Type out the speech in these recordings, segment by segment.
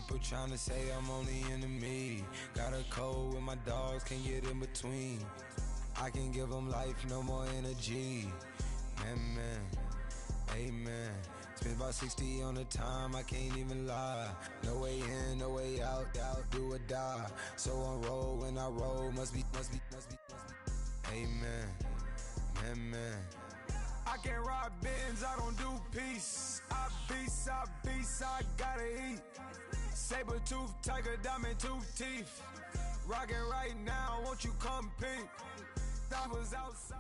People trying to say I'm only enemy. Got a code with my dogs, can't get in between. I can give them life, no more energy. Man, amen. Spent about 60 on the time, I can't even lie. No way in, no way out, do or die. So on roll, when I roll, must be. Amen, man. I can't ride Benz, I don't do peace. I beast, I gotta eat. Saber tooth, tiger, diamond tooth teeth. Rockin' right now, won't you come peep? I was outside.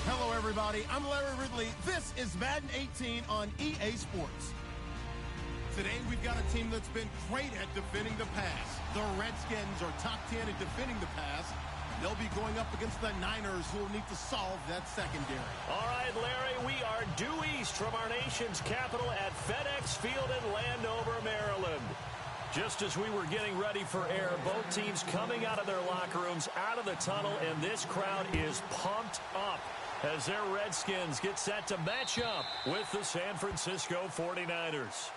Hello, everybody. I'm Larry Ridley. This is Madden 18 on EA Sports. Today, we've got a team that's been great at defending the pass. The Redskins are top 10 at defending the pass. They'll be going up against the Niners, who will need to solve that secondary. All right, Larry, we are due east from our nation's capital at FedEx Field in Landover, Maryland. Just as we were getting ready for air, both teams coming out of their locker rooms, out of the tunnel, and this crowd is pumped up as their Redskins get set to match up with the San Francisco 49ers.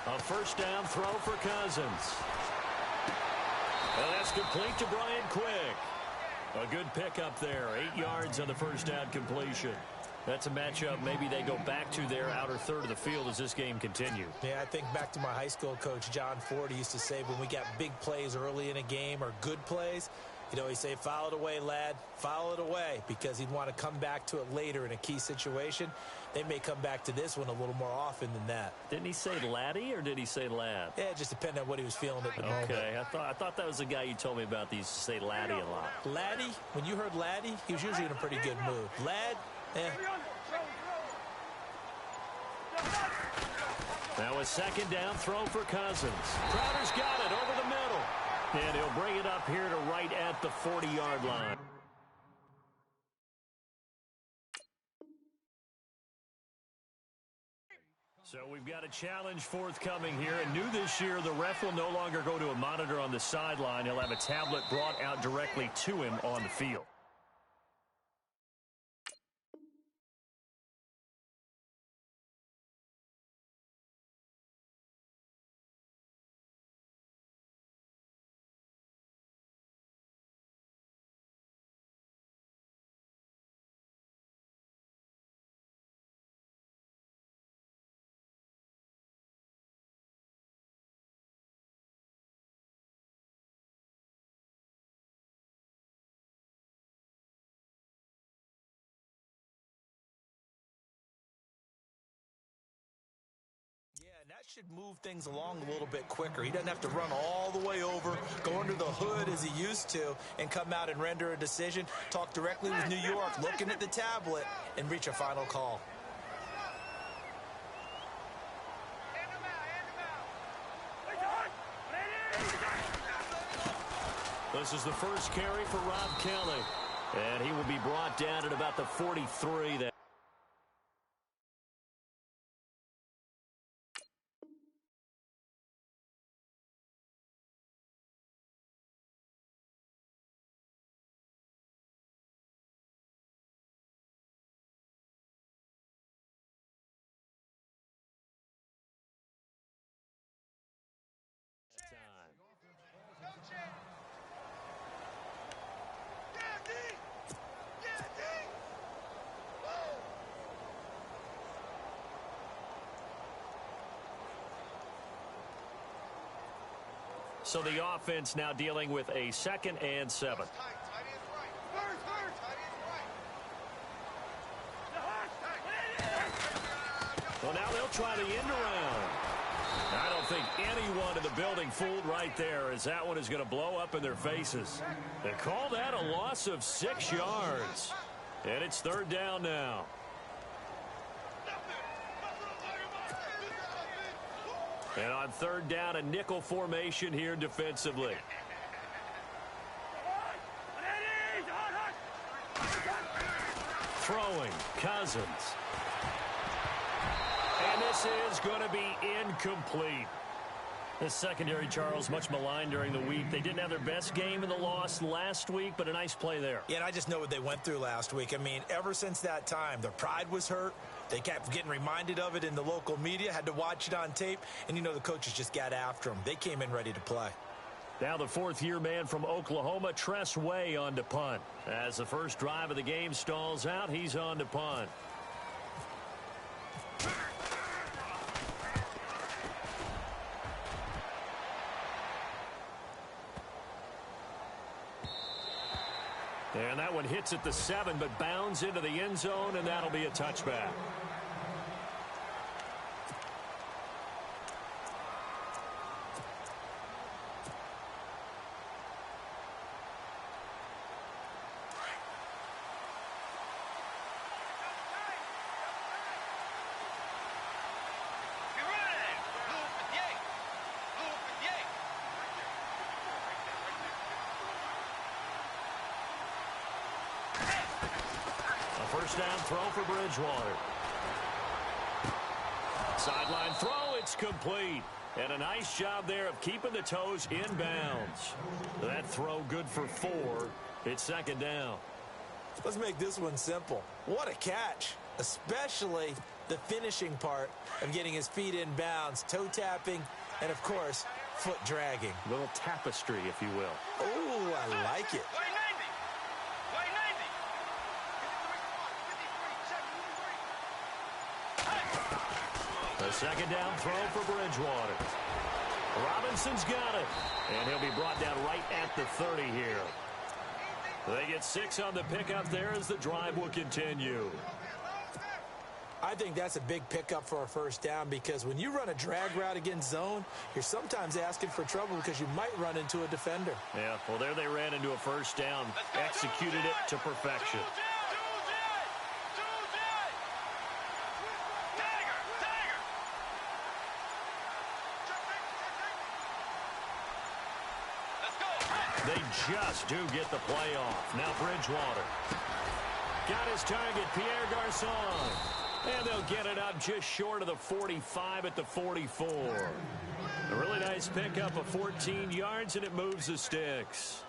A first down throw for Cousins. And that's complete to Brian Quick. A good pickup there. 8 yards on the first down completion. That's a matchup maybe they go back to their outer third of the field as this game continues. Yeah, I think back to my high school coach, John Ford. He used to say when we got big plays early in a game or good plays, you know, he'd say, foul it away, lad. Foul it away, because he'd want to come back to it later in a key situation. They may come back to this one a little more often than that. Didn't he say laddie or did he say lad? Yeah, it just depended on what he was feeling at the moment. Okay, I thought that was the guy you told me about. He used to say laddie a lot. Laddie, when you heard laddie, he was usually in a pretty good mood. Lad, Now a second down throw for Cousins. Crowder's got it over the middle. And he'll bring it up here to right at the 40-yard line. So we've got a challenge forthcoming here. And new this year, the ref will no longer go to a monitor on the sideline. He'll have a tablet brought out directly to him on the field. and that should move things along a little bit quicker. He doesn't have to run all the way over, go under the hood as he used to, and come out and render a decision. Talk directly with New York, looking at the tablet, and reach a final call. This is the first carry for Rob Kelly, and he will be brought down at about the 43 there. So the offense now dealing with a 2nd and 7. Well, now they'll try the end around. I don't think anyone in the building fooled right there, as that one is going to blow up in their faces. They call that a loss of 6 yards. And it's 3rd down now. And on third down, a nickel formation here defensively. Throwing, Cousins. And this is going to be incomplete. This secondary, Charles, much maligned during the week. They didn't have their best game in the loss last week, but a nice play there. Yeah, and I just know what they went through last week. I mean, ever since that time, their pride was hurt. They kept getting reminded of it in the local media, had to watch it on tape, and you know the coaches just got after them. They came in ready to play. Now the fourth-year man from Oklahoma, Tress Way, on to punt. As the first drive of the game stalls out, he's on to punt. And that one hits at the 7, but bounds into the end zone, and that'll be a touchback. First down throw for Bridgewater. Sideline throw, it's complete. And a nice job there of keeping the toes in bounds. That throw good for 4. It's second down. Let's make this one simple. What a catch, especially the finishing part of getting his feet in bounds, toe tapping, and of course, foot dragging. A little tapestry, if you will. Oh, I like it. A second down throw for Bridgewater. Robinson's got it. And he'll be brought down right at the 30 here. They get 6 on the pickup there as the drive will continue. I think that's a big pickup for a first down because when you run a drag route against zone, you're sometimes asking for trouble because you might run into a defender. Yeah, well, there they ran into a first down, executed it to perfection. They just do get the play off. Now Bridgewater. Got his target, Pierre Garçon. And they'll get it up just short of the 45 at the 44. A really nice pickup of 14 yards, and it moves the sticks.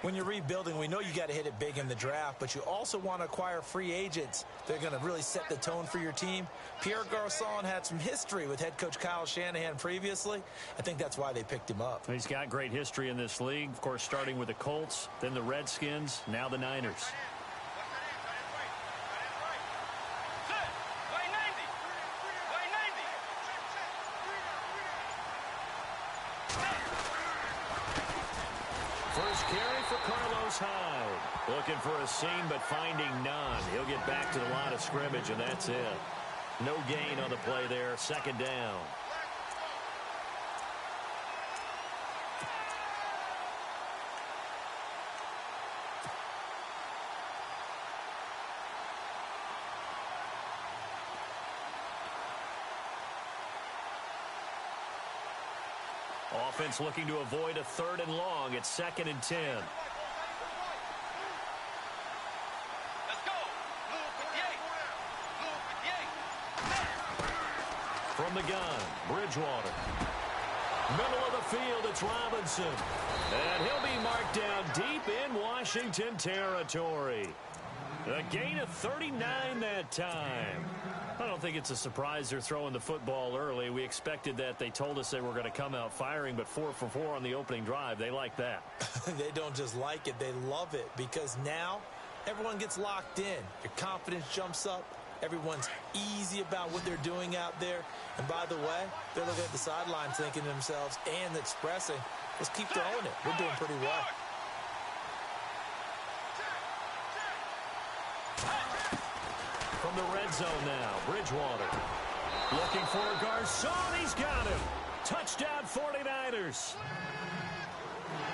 When you're rebuilding, we know you got to hit it big in the draft, but you also want to acquire free agents. They're going to really set the tone for your team. Pierre Garçon had some history with head coach Kyle Shanahan previously. I think that's why they picked him up. He's got great history in this league, of course, starting with the Colts, then the Redskins, now the Niners. First carry for Carlos Hyde. Looking for a seam, but finding none. He'll get back to the line of scrimmage, and that's it. No gain on the play there. Second down. Offense looking to avoid a 3rd and long. It's 2nd and 10. Let's go. From the gun, Bridgewater. Middle of the field, it's Robinson. And he'll be marked down deep in Washington territory. A gain of 39 that time. I don't think it's a surprise they're throwing the football early. We expected that. They told us they were going to come out firing, but 4 for 4 on the opening drive. They like that. They don't just like it, they love it, because now everyone gets locked in. Your confidence jumps up. Everyone's easy about what they're doing out there. And by the way, they're looking at the sidelines thinking to themselves and expressing, let's keep throwing it. We're doing pretty well. From the red zone now, Bridgewater. Looking for Garçon. He's got him. Touchdown 49ers.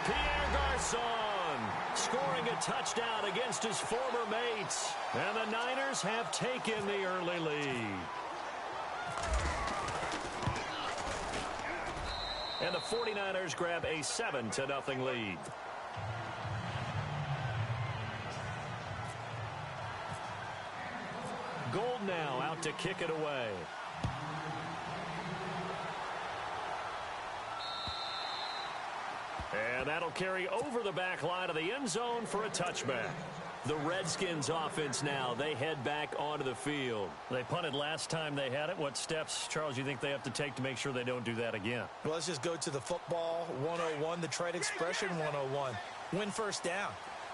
Pierre Garçon scoring a touchdown against his former mates. And the Niners have taken the early lead. the 49ers grab a 7-0 lead. Gold now out to kick it away. And that'll carry over the back line of the end zone for a touchback. The Redskins offense now, they head back onto the field. They punted last time they had it. What steps, Charles, you think they have to take to make sure they don't do that again? Well, let's just go to the football 101, the trade expression 101. Win first down.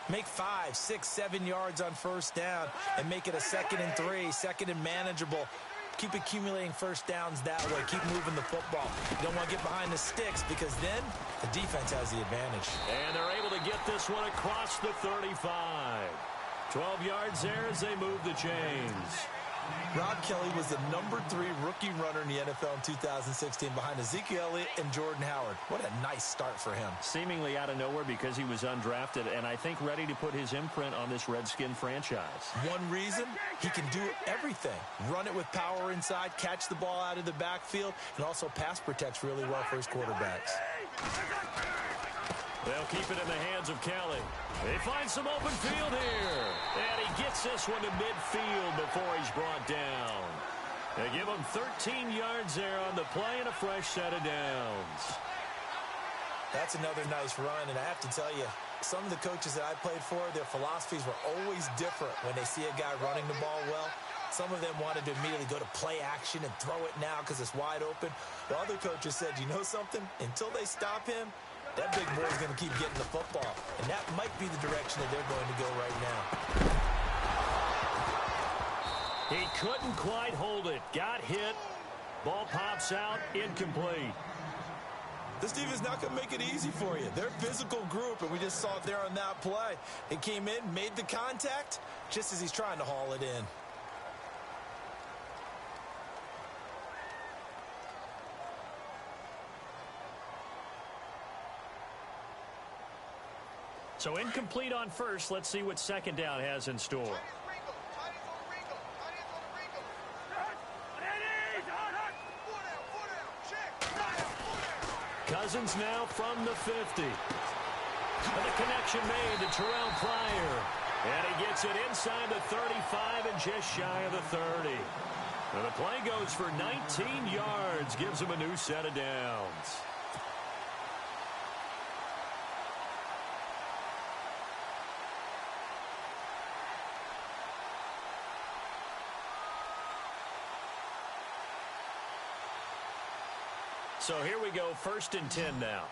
Make 5, 6, 7 yards on first down and make it a 2nd and 3, 2nd and manageable. Keep accumulating first downs that way. Keep moving the football. You don't want to get behind the sticks because then the defense has the advantage. And they're able to get this one across the 35. 12 yards there as they move the chains. Rob Kelly was the #3 rookie runner in the NFL in 2016 behind Ezekiel Elliott and Jordan Howard. What a nice start for him. Seemingly out of nowhere because he was undrafted, and I think ready to put his imprint on this Redskin franchise. One reason, he can do everything. Run it with power inside, catch the ball out of the backfield, and also pass protects really well for his quarterbacks. They'll keep it in the hands of Kelly. They find some open field here. And he gets this one to midfield before he's brought down. They give him 13 yards there on the play and a fresh set of downs. That's another nice run, and I have to tell you, some of the coaches that I played for, their philosophies were always different when they see a guy running the ball well. Some of them wanted to immediately go to play action and throw it now because it's wide open. While other coaches said, you know something? Until they stop him, that big boy's going to keep getting the football. And that might be the direction that they're going to go right now. He couldn't quite hold it. Got hit. Ball pops out. Incomplete. This defense not going to make it easy for you. They're a physical group, and we just saw it there on that play. He came in, made the contact, just as he's trying to haul it in. So incomplete on first. Let's see what second down has in store. Cousins now from the 50. And the connection made to Terrell Pryor. And he gets it inside the 35 and just shy of the 30. And the play goes for 19 yards. Gives him a new set of downs. So here we go, 1st and 10 now.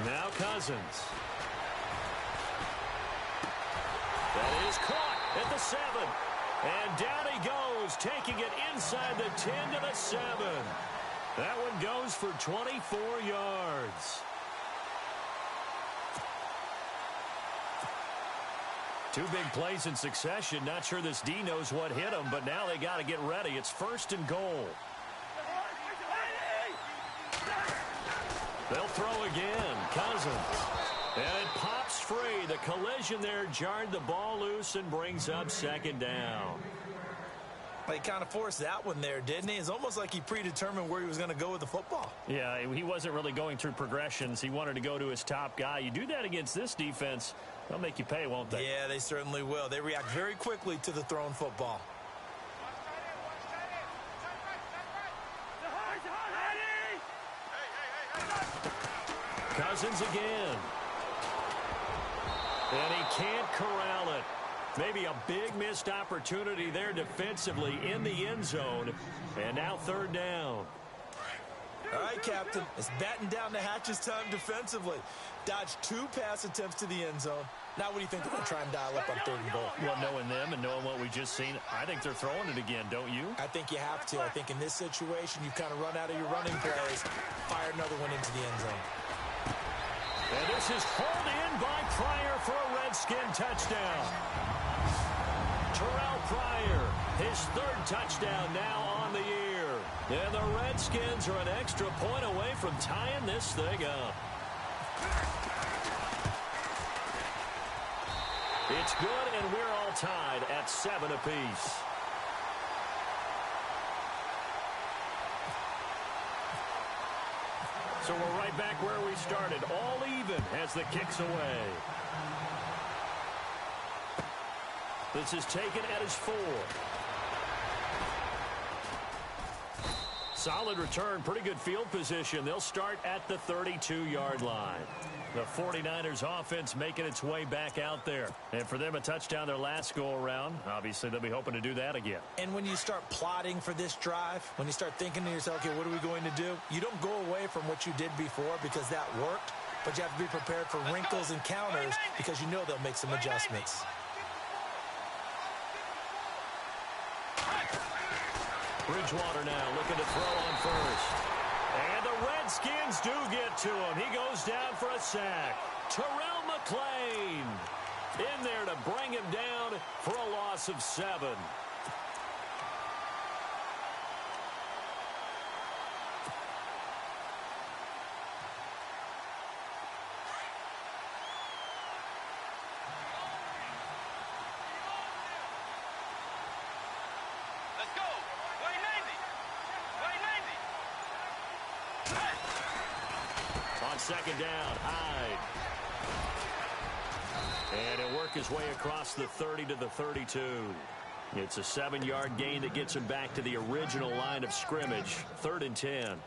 Now Cousins. That is caught at the 7. And down he goes, taking it inside the 10 to the 7. That one goes for 24 yards. Two big plays in succession. Not sure this D knows what hit him, but now they got to get ready. It's 1st and goal. They'll throw again. Cousins. And it pops free. The collision there jarred the ball loose and brings up 2nd down. He kind of forced that one there, didn't he? It's almost like he predetermined where he was going to go with the football. Yeah, he wasn't really going through progressions. He wanted to go to his top guy. You do that against this defense, they'll make you pay, won't they? Yeah, they certainly will. They react very quickly to the thrown football. Cousins again. And he can't corral it. Maybe a big missed opportunity there defensively in the end zone. And now 3rd down. All right, Captain. It's batten down the hatches time defensively. Dodged 2 pass attempts to the end zone. Now what do you think they're going to try and dial up on 3rd and goal? Well, knowing them and knowing what we just seen, I think they're throwing it again, don't you? I think you have to. I think in this situation, you kind of run out of your running plays, fire another one into the end zone. And this is hauled in by Pryor for a Redskin touchdown. Terrell Pryor, his 3rd touchdown now on the year. And the Redskins are an extra point away from tying this thing up. It's good, and we're all tied at 7 apiece. So we're right back where we started, all even as the kick's away. This is taken at his 4. Solid return, pretty good field position. They'll start at the 32-yard line. The 49ers offense making its way back out there. And for them, a touchdown their last go-around. Obviously, they'll be hoping to do that again. And when you start plotting for this drive, when you start thinking to yourself, okay, what are we going to do? You don't go away from what you did before because that worked, but you have to be prepared for wrinkles and counters because you know they'll make some adjustments. Bridgewater now looking to throw on first. And the Redskins do get to him. He goes down for a sack. Terrell McClain in there to bring him down for a loss of 7. Let's go. Way 90. On second down, Hyde. And he'll work his way across the 30 to the 32. It's a 7-yard gain that gets him back to the original line of scrimmage. 3rd and 10.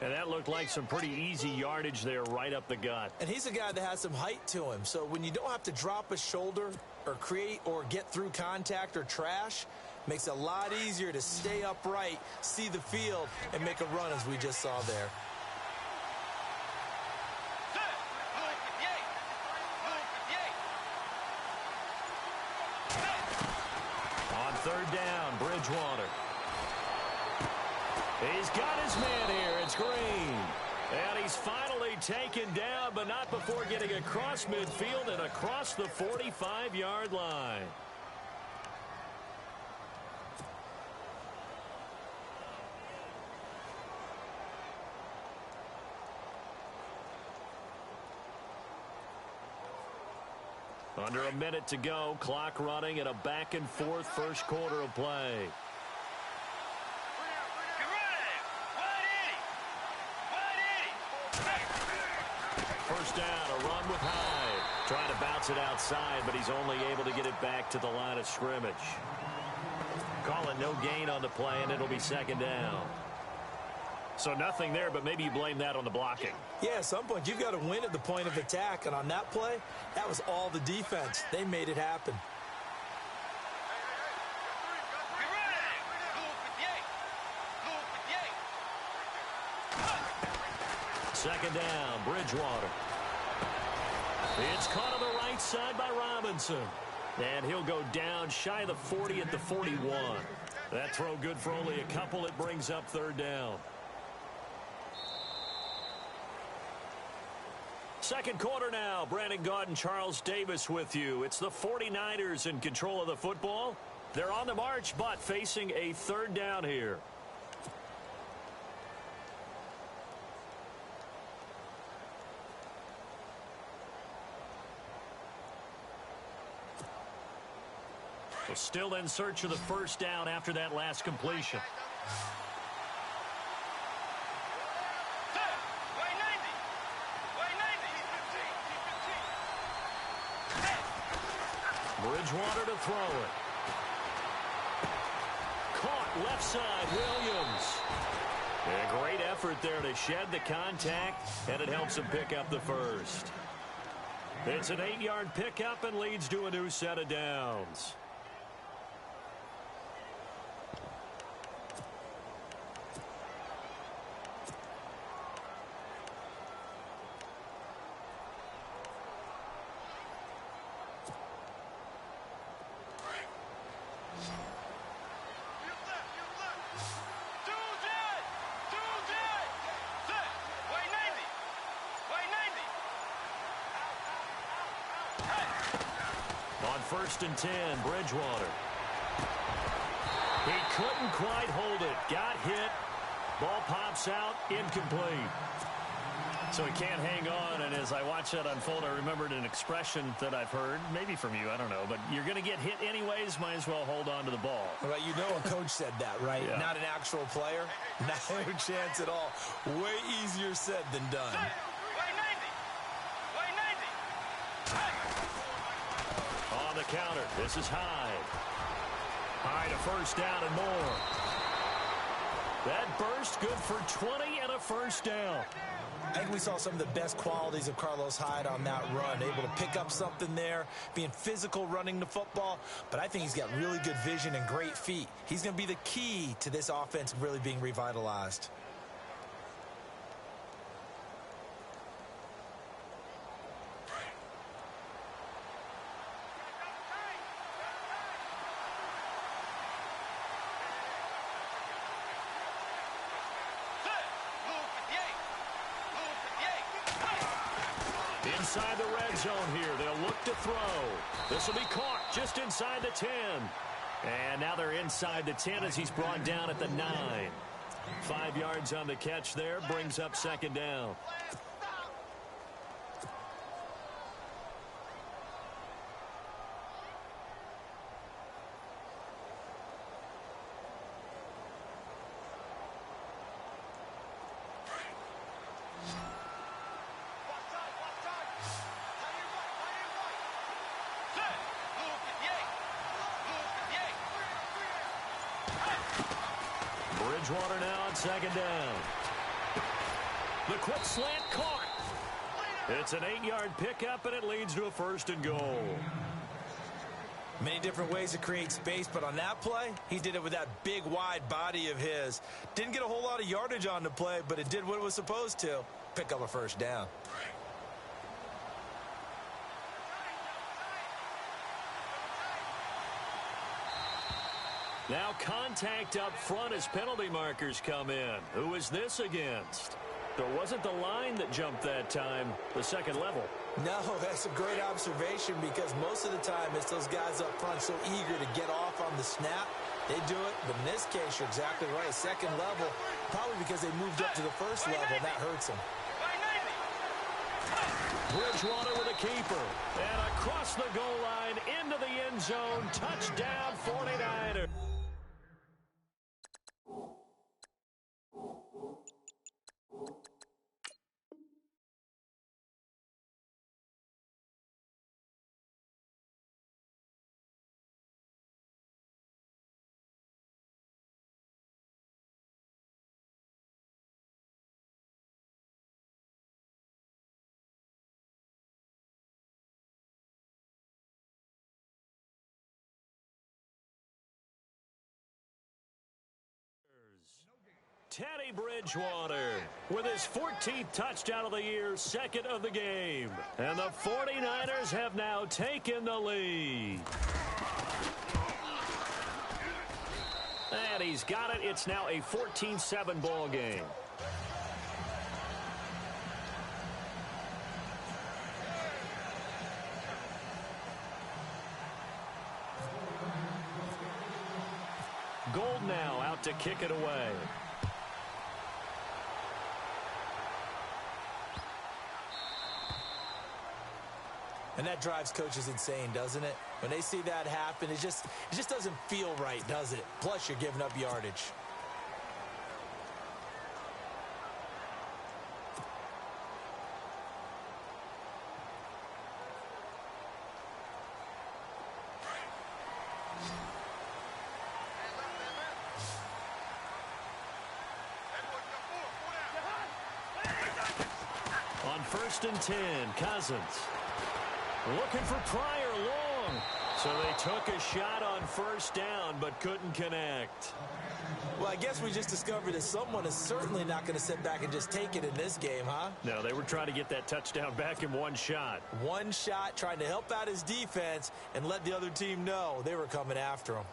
And that looked like some pretty easy yardage there right up the gut. And he's a guy that has some height to him. So when you don't have to drop a shoulder or create or get through contact or trash, makes it a lot easier to stay upright, see the field, and make a run as we just saw there. On 3rd down, Bridgewater. He's got his man here. It's Green. And he's finally taken down, but not before getting across midfield and across the 45-yard line. Under a minute to go, clock running at a back-and-forth first quarter of play. First down, a run with Hyde. Trying to bounce it outside, but he's only able to get it back to the line of scrimmage. Calling no gain on the play, and it'll be 2nd down. So nothing there, but maybe you blame that on the blocking. Yeah, at some point, you've got to win at the point of attack. And on that play, that was all the defense. They made it happen. Second down, Bridgewater. It's caught on the right side by Robinson. And he'll go down shy of the 40 at the 41. That throw good for only a couple. It brings up 3rd down. Second quarter now. Brandon Gaudin and Charles Davis with you. It's the 49ers in control of the football. They're on the march, but facing a 3rd down here. So still in search of the first down after that last completion. Bridgewater to throw it. Caught left side, Williams. A great effort there to shed the contact, and it helps him pick up the first. It's an 8-yard pickup and leads to a new set of downs. On 1st and 10, Bridgewater. He couldn't quite hold it. Got hit. Ball pops out. Incomplete. So he can't hang on, and as I watch that unfold, I remembered an expression that I've heard, maybe from you, I don't know, but you're going to get hit anyways, might as well hold on to the ball. Well, you know a coach said that, right? Yeah. Not an actual player. Not a chance at all. Way easier said than done. On the counter, this is Hyde. Hyde a first down and more. That burst good for 20 and a first down. I think we saw some of the best qualities of Carlos Hyde on that run. Able to pick up something there, being physical running the football. But I think he's got really good vision and great feet. He's going to be the key to this offense really being revitalized. Inside the red zone here. They'll look to throw. This will be caught just inside the 10. And now they're inside the 10 as he's brought down at the 9. 5 yards on the catch there. Brings up second down. Bridgewater now on second down. The quick slant caught. It's an 8-yard pickup, and it leads to a first and goal. Many different ways to create space, but on that play, he did it with that big, wide body of his. Didn't get a whole lot of yardage on the play, but it did what it was supposed to. Pick up a first down. Now contact up front as penalty markers come in. Who is this against? It wasn't the line that jumped that time, the second level. No, that's a great observation because most of the time it's those guys up front so eager to get off on the snap. They do it, but in this case, you're exactly right. Second level, probably because they moved up to the first level, and that hurts them. Bridgewater with a keeper. And across the goal line into the end zone. Touchdown 49ers. Teddy Bridgewater with his 14th touchdown of the year, second of the game. And the 49ers have now taken the lead. And he's got it. It's now a 14-7 ball game. Gold now out to kick it away. And that drives coaches insane, doesn't it? When they see that happen, it just doesn't feel right, does it? Plus, you're giving up yardage. On 1st and 10, Cousins. Looking for Pryor long. So they took a shot on first down, but couldn't connect. Well, I guess we just discovered that someone is certainly not going to sit back and just take it in this game, huh? No, they were trying to get that touchdown back in one shot. One shot, trying to help out his defense and let the other team know they were coming after him.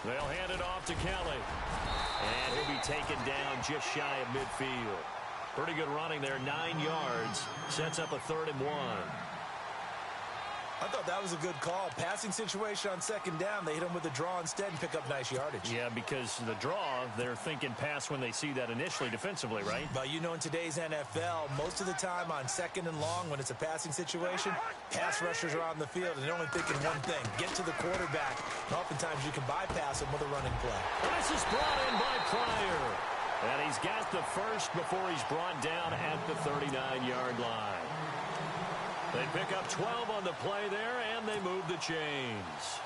They'll hand it off to Kelly. And he'll be taken down just shy of midfield. Pretty good running there, 9 yards. Sets up a 3rd and 1. I thought that was a good call. Passing situation on second down. They hit him with a draw instead and pick up nice yardage. Yeah, because the draw, they're thinking pass when they see that initially defensively, right? But you know, in today's NFL, most of the time on second and long, when it's a passing situation, pass rushers are on the field, and they're only thinking one thing, get to the quarterback. And oftentimes you can bypass him with a running play. And this is brought in by Pryor. And he's got the first before he's brought down at the 39-yard line. They pick up 12 on the play there, and they move the chains.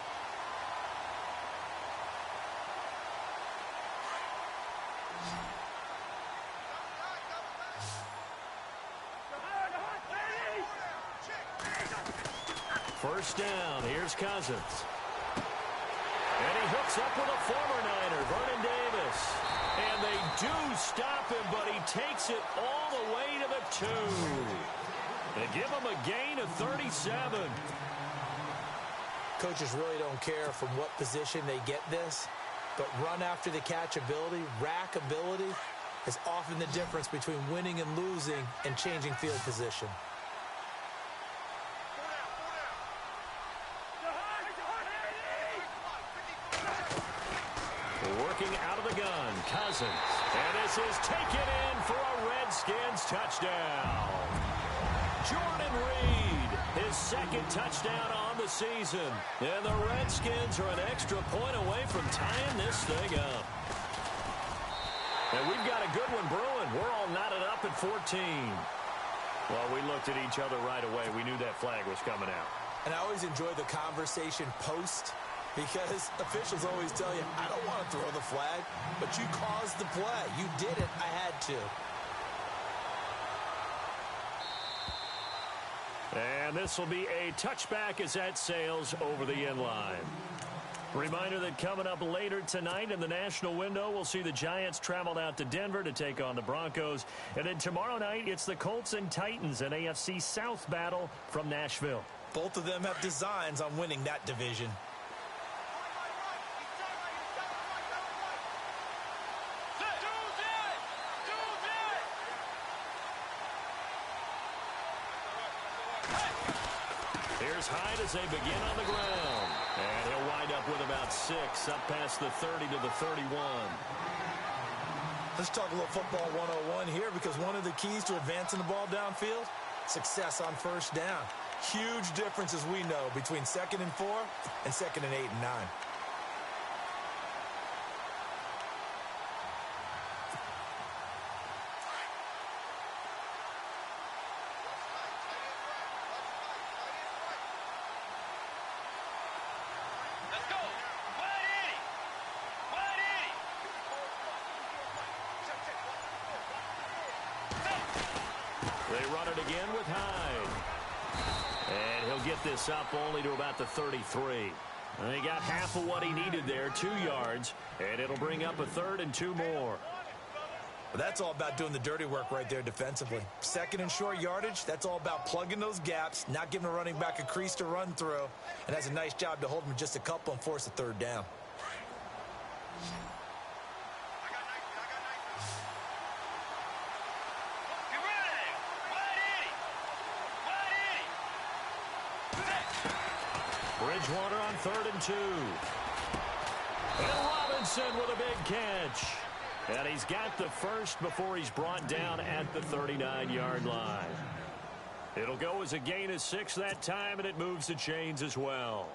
First down, here's Cousins. And he hooks up with a former Niner, Vernon Davis. And they do stop him, but he takes it all the way to the 2. They give him a gain of 37. Coaches really don't care from what position they get this, but run after the catch ability, rack ability, is often the difference between winning and losing and changing field position. Working out of the gun, Cousins. And this is taken in for a Redskins touchdown. Jordan Reed, his second touchdown on the season. And the Redskins are an extra point away from tying this thing up. And we've got a good one brewing. We're all knotted up at 14. Well, we looked at each other right away. We knew that flag was coming out. And I always enjoy the conversation post, because officials always tell you, I don't want to throw the flag, but you caused the play. You did it. I had to. And this will be a touchback as that sails over the end line. Reminder that coming up later tonight in the national window, we'll see the Giants travel out to Denver to take on the Broncos. And then tomorrow night, it's the Colts and Titans, an AFC South battle from Nashville. Both of them have designs on winning that division. Here's Hyde as they begin on the ground. And he'll wind up with about 6, up past the 30 to the 31. Let's talk a little football 101 here, because one of the keys to advancing the ball downfield, success on first down. Huge difference, as we know, between 2nd and 4 and 2nd and 8 and 9. They run it again with Hyde. And he'll get this up only to about the 33. And he got half of what he needed there, 2 yards. And it'll bring up a 3rd and 2 more. But that's all about doing the dirty work right there defensively. 2nd and short yardage, that's all about plugging those gaps, not giving a running back a crease to run through. And that's a nice job to hold him just a couple and force a 3rd down. Bridgewater on 3rd and 2. And Robinson with a big catch. And he's got the first before he's brought down at the 39-yard line. It'll go as a gain of 6 that time, and it moves the chains as well.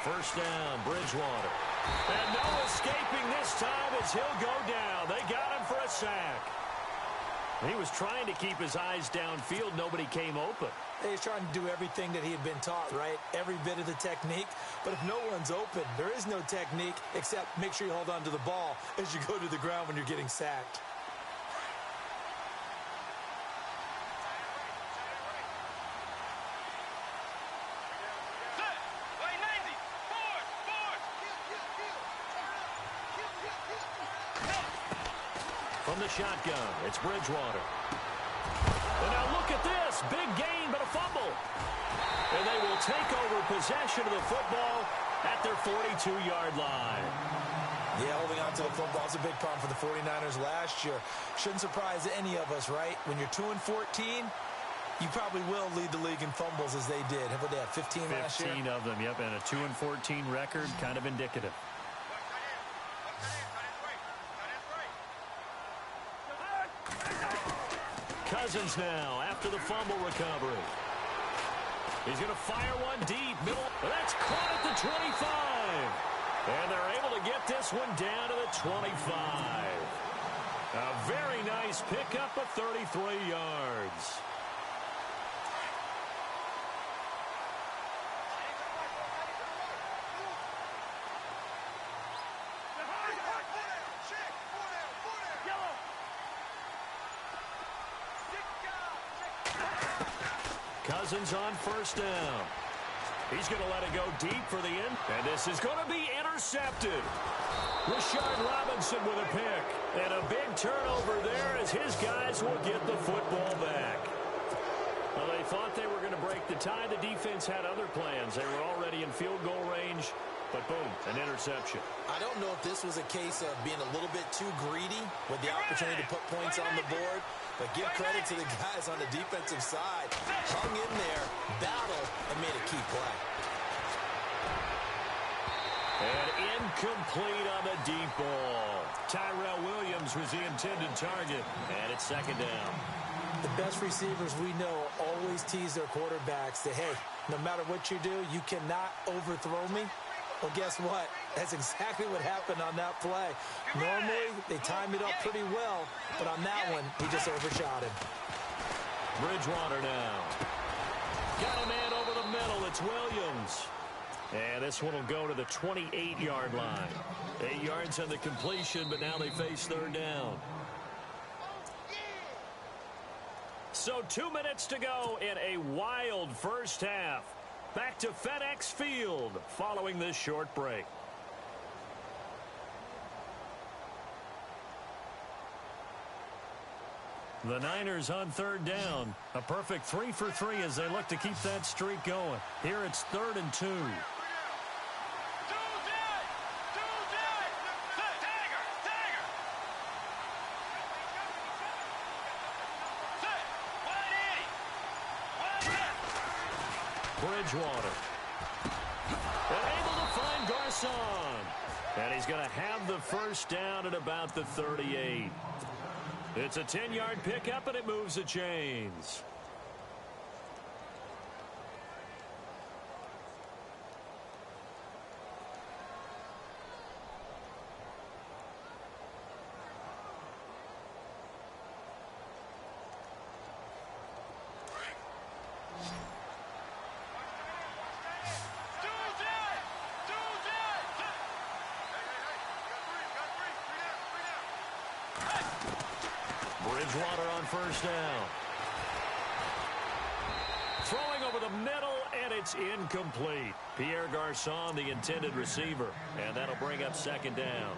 First down, Bridgewater. And no escaping this time as he'll go down. They got him for a sack. He was trying to keep his eyes downfield. Nobody came open. He's trying to do everything that he had been taught, right? Every bit of the technique. But if no one's open, there is no technique except make sure you hold on to the ball as you go to the ground when you're getting sacked. From the shotgun, it's Bridgewater. And now look at this. Big gain, but a fumble. And they will take over possession of the football at their 42-yard line. Yeah, holding on to the football is a big problem for the 49ers last year. Shouldn't surprise any of us, right? When you're 2-14, you probably will lead the league in fumbles as they did. How about that, 15 last year? 15 of them, yep, and a 2-14 record, kind of indicative. Cousins now after the fumble recovery. He's going to fire one deep. Middle. That's caught at the 25. And they're able to get this one down to the 25. A very nice pickup of 33 yards. Cousins on first down. He's going to let it go deep for the end. And this is going to be intercepted. Rashard Robinson with a pick. And a big turnover there as his guys will get the football back. Well, they thought they were going to break the tie. The defense had other plans. They were already in field goal range. But boom, an interception. I don't know if this was a case of being a little bit too greedy with the opportunity to put points on the board. But give credit to the guys on the defensive side. Hung in there, battled, and made a key play. And incomplete on the deep ball. Tyrell Williams was the intended target. And it's second down. The best receivers we know always tease their quarterbacks that, hey, no matter what you do, you cannot overthrow me. Well, guess what? That's exactly what happened on that play. Normally, they time it up pretty well, but on that one, he just overshot him. Bridgewater now. Got a man over the middle. It's Williams. And this one will go to the 28-yard line. 8 yards on the completion, but now they face third down. So 2 minutes to go in a wild first half. Back to FedEx Field following this short break. The Niners on third down. A perfect 3 for 3 as they look to keep that streak going. Here it's 3rd and 2. Bridgewater. And able to find Garcon. And he's going to have the first down at about the 38. It's a 10-yard pickup, and it moves the chains. Bridgewater on first down. Throwing over the middle, and it's incomplete. Pierre Garcon, the intended receiver, and that'll bring up second down.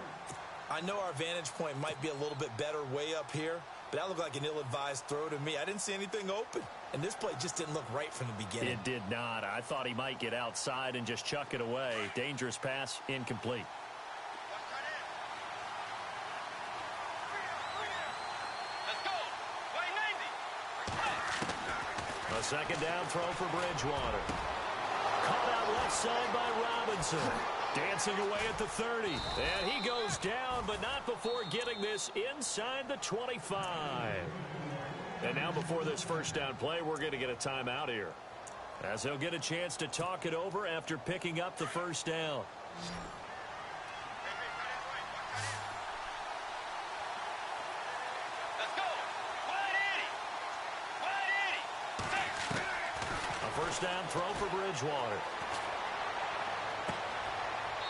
I know our vantage point might be a little bit better way up here, but that looked like an ill-advised throw to me. I didn't see anything open, and this play just didn't look right from the beginning. It did not. I thought he might get outside and just chuck it away. Dangerous pass, incomplete. A second down throw for Bridgewater. Caught out left side by Robinson. Dancing away at the 30. And he goes down, but not before getting this inside the 25. And now before this first down play, we're going to get a timeout here, as he'll get a chance to talk it over after picking up the first down. First down throw for Bridgewater.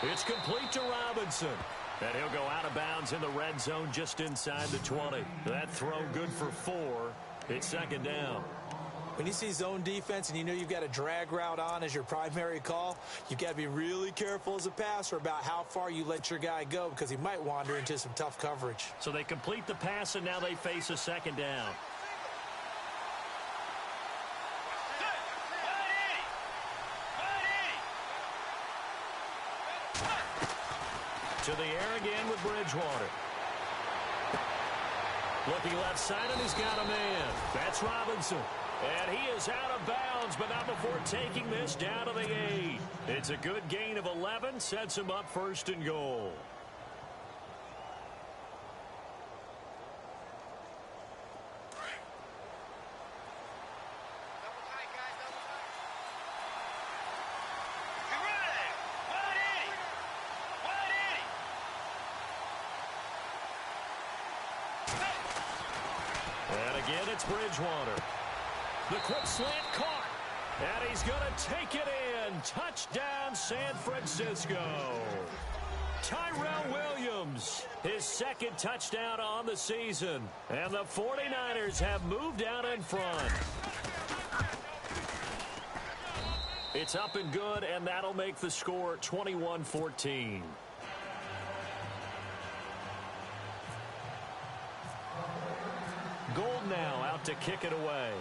It's complete to Robinson. And he'll go out of bounds in the red zone just inside the 20. That throw good for 4. It's second down. When you see zone defense and you know you've got a drag route on as your primary call, you've got to be really careful as a passer about how far you let your guy go because he might wander into some tough coverage. So they complete the pass, and now they face a second down. To the air again with Bridgewater. Looking left side, and he's got a man. That's Robinson. And he is out of bounds, but not before taking this down to the 8. It's a good gain of 11, sets him up 1st and goal. And again, it's Bridgewater. The quick slant caught. And he's going to take it in. Touchdown, San Francisco. Tyrell Williams, his 2nd touchdown on the season. And the 49ers have moved out in front. It's up and good, and that'll make the score 21-14. Gold now out to kick it away.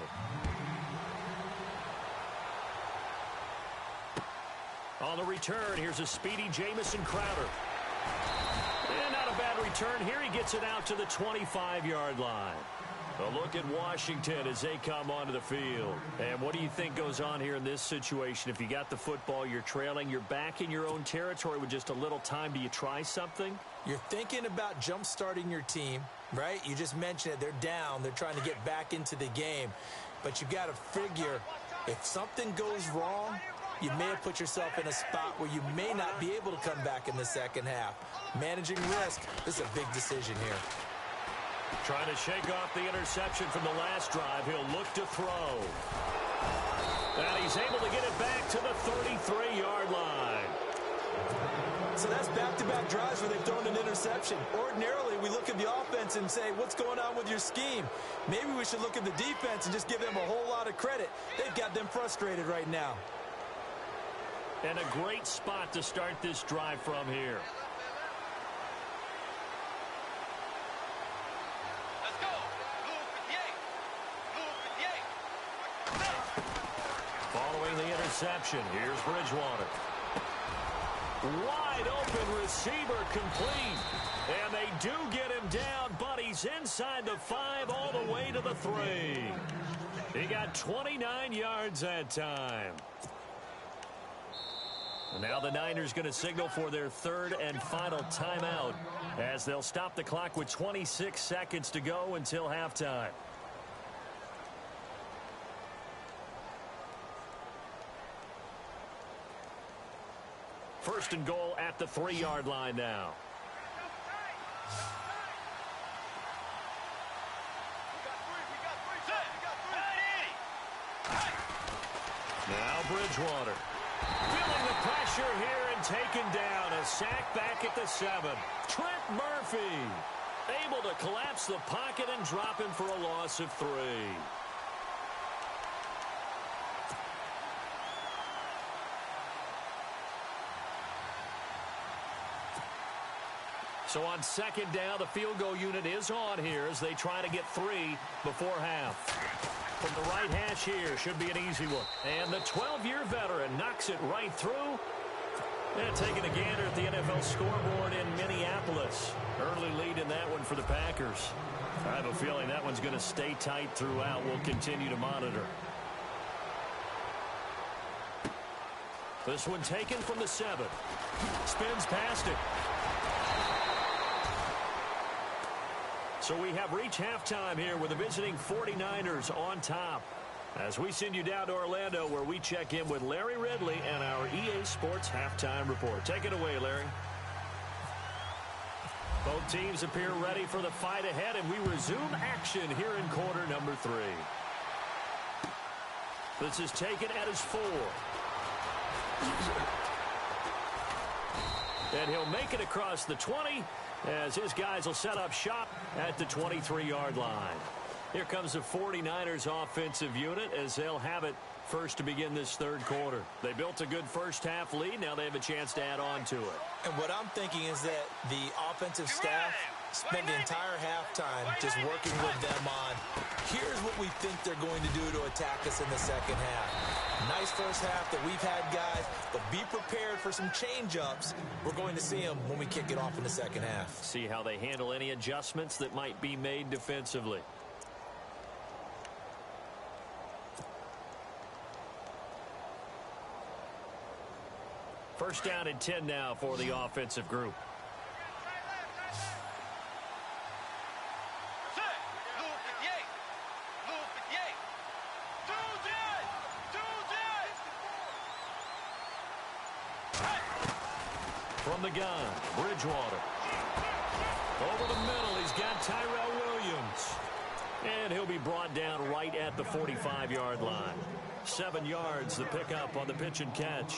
On the return, here's a speedy Jamison Crowder. And not a bad return here. He gets it out to the 25-yard line. A look at Washington as they come onto the field. And what do you think goes on here in this situation? If you got the football, you're trailing, you're back in your own territory with just a little time. Do you try something? You're thinking about jump-starting your team, right? You just mentioned it. They're down. They're trying to get back into the game. But you got to figure if something goes wrong, you may have put yourself in a spot where you may not be able to come back in the second half. Managing risk, this is a big decision here. Trying to shake off the interception from the last drive. He'll look to throw. And he's able to get it back to the 33-yard line. So that's back-to-back drives where they've thrown an interception. Ordinarily, we look at the offense and say, what's going on with your scheme? Maybe we should look at the defense and just give them a whole lot of credit. They've got them frustrated right now. And a great spot to start this drive from here. Let's go. Blue 58. Following the interception, here's Bridgewater. Wide open receiver complete. And they do get him down, but he's inside the 5 all the way to the 3. He got 29 yards that time. Now the Niners going to signal for their 3rd and final timeout as they'll stop the clock with 26 seconds to go until halftime. First and goal at the 3-yard line now. Now Bridgewater. Feeling the pressure here and taken down. A sack back at the 7. Trent Murphy able to collapse the pocket and drop him for a loss of 3. So on 2nd down, the field goal unit is on here as they try to get 3 before half. From the right hash here, should be an easy one. And the 12-year veteran knocks it right through. And taking a gander at the NFL scoreboard in Minneapolis. Early lead in that one for the Packers. I have a feeling that one's going to stay tight throughout. We'll continue to monitor. This one taken from the 7. Spins past it. So we have reached halftime here with the visiting 49ers on top. As we send you down to Orlando where we check in with Larry Ridley and our EA Sports Halftime Report. Take it away, Larry. Both teams appear ready for the fight ahead, and we resume action here in quarter number 3. This is taken at his 4. And he'll make it across the 20 as his guys will set up shop at the 23-yard line. Here comes the 49ers offensive unit as they'll have it first to begin this third quarter. They built a good first-half lead. Now they have a chance to add on to it. And what I'm thinking is that the offensive staff spent the entire halftime just working with them on, here's what we think they're going to do to attack us in the second half. Nice first half that we've had, guys, but be prepared for some change-ups. We're going to see them when we kick it off in the second half. See how they handle any adjustments that might be made defensively. First down and 10 now for the offensive group. From the gun, Bridgewater. Over the middle, he's got Tyrell Williams. And he'll be brought down right at the 45-yard line. 7 yards, the pickup on the pitch and catch.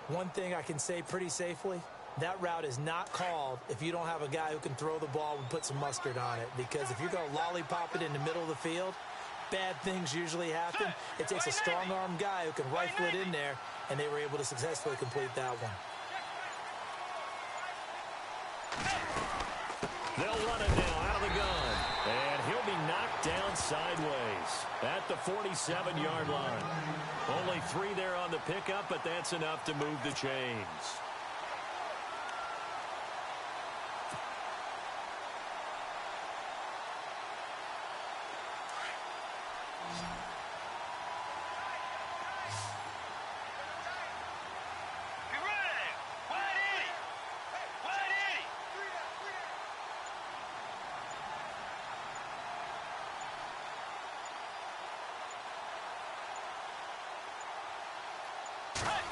One thing I can say pretty safely, that route is not called if you don't have a guy who can throw the ball and put some mustard on it. Because if you're going to lollipop it in the middle of the field, bad things usually happen. It takes a strong-armed guy who can rifle it in there, and they were able to successfully complete that one. They'll run it now out of the gun. And he'll be knocked down sideways at the 47-yard line. Only 3 there on the pickup, but that's enough to move the chains.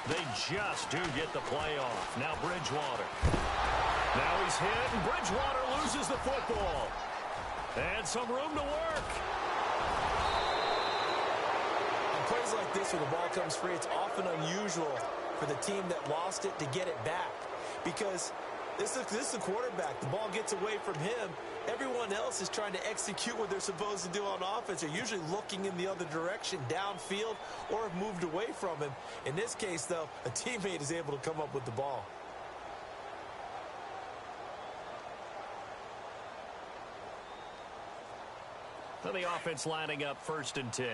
They just do get the play off. Now Bridgewater. Now he's hit, and Bridgewater loses the football. And some room to work. On plays like this where the ball comes free, it's often unusual for the team that lost it to get it back. Because this is the quarterback. The ball gets away from him. Everyone else is trying to execute what they're supposed to do on offense. They're usually looking in the other direction, downfield, or have moved away from him. In this case, though, a teammate is able to come up with the ball. So the offense lining up first and 10.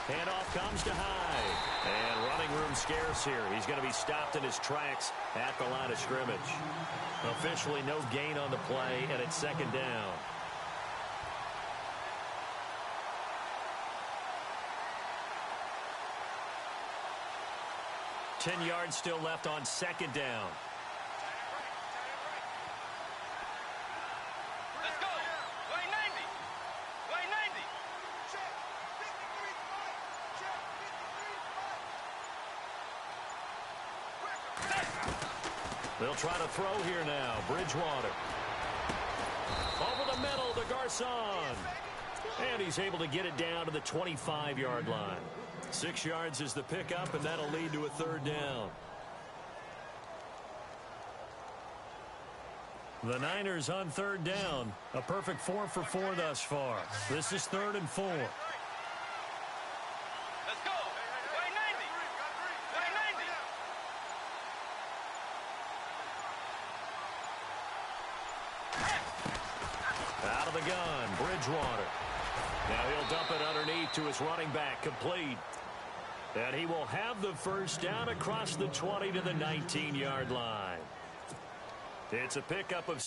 Handoff comes to Hyde. And running room scarce here. He's going to be stopped in his tracks at the line of scrimmage. Officially no gain on the play, and it's second down. Ten yards still left on second down. They'll try to throw here now. Bridgewater. Over the middle to Garcon. And he's able to get it down to the 25-yard line. 6 yards is the pickup, and that'll lead to a third down. The Niners on third down. A perfect 4 for 4 thus far. This is 3rd and 4. Out of the gun, Bridgewater. Now he'll dump it underneath to his running back, complete. And he will have the first down across the 20 to the 19-yard line. It's a pickup of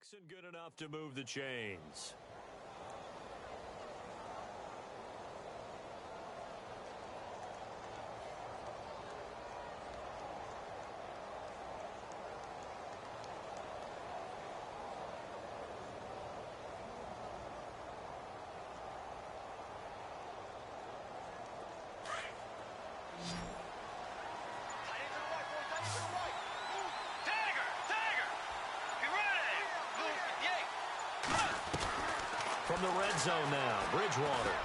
And good enough to move the chains. From the red zone now, Bridgewater.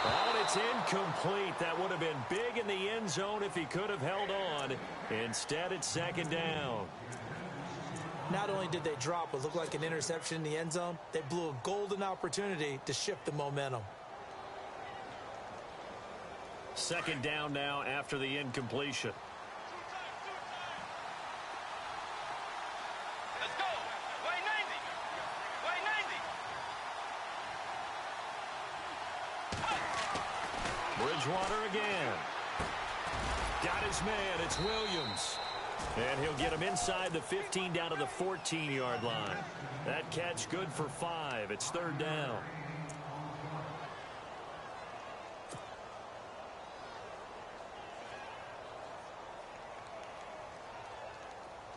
Oh, and it's incomplete. That would have been big in the end zone if he could have held on. Instead, it's second down. Not only did they drop what looked like an interception in the end zone, they blew a golden opportunity to shift the momentum. Second down now after the incompletion. Let's go. Way 90. Way 90. Bridgewater again. Got his man. It's Williams. And he'll get him inside the 15 down to the 14-yard line. That catch good for 5. It's third down.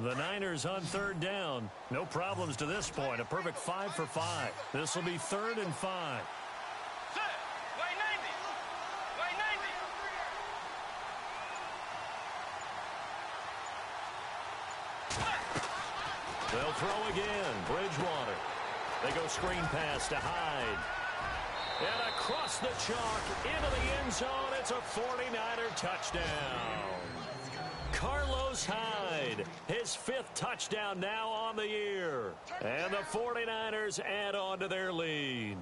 The Niners on third down. No problems to this point. A perfect 5 for 5. This will be 3rd and 5. They'll throw again. Bridgewater. They go screen pass to Hyde. And across the chalk into the end zone. It's a 49er touchdown. Carlos Hyde, his 5th touchdown now on the year. And the 49ers add on to their lead.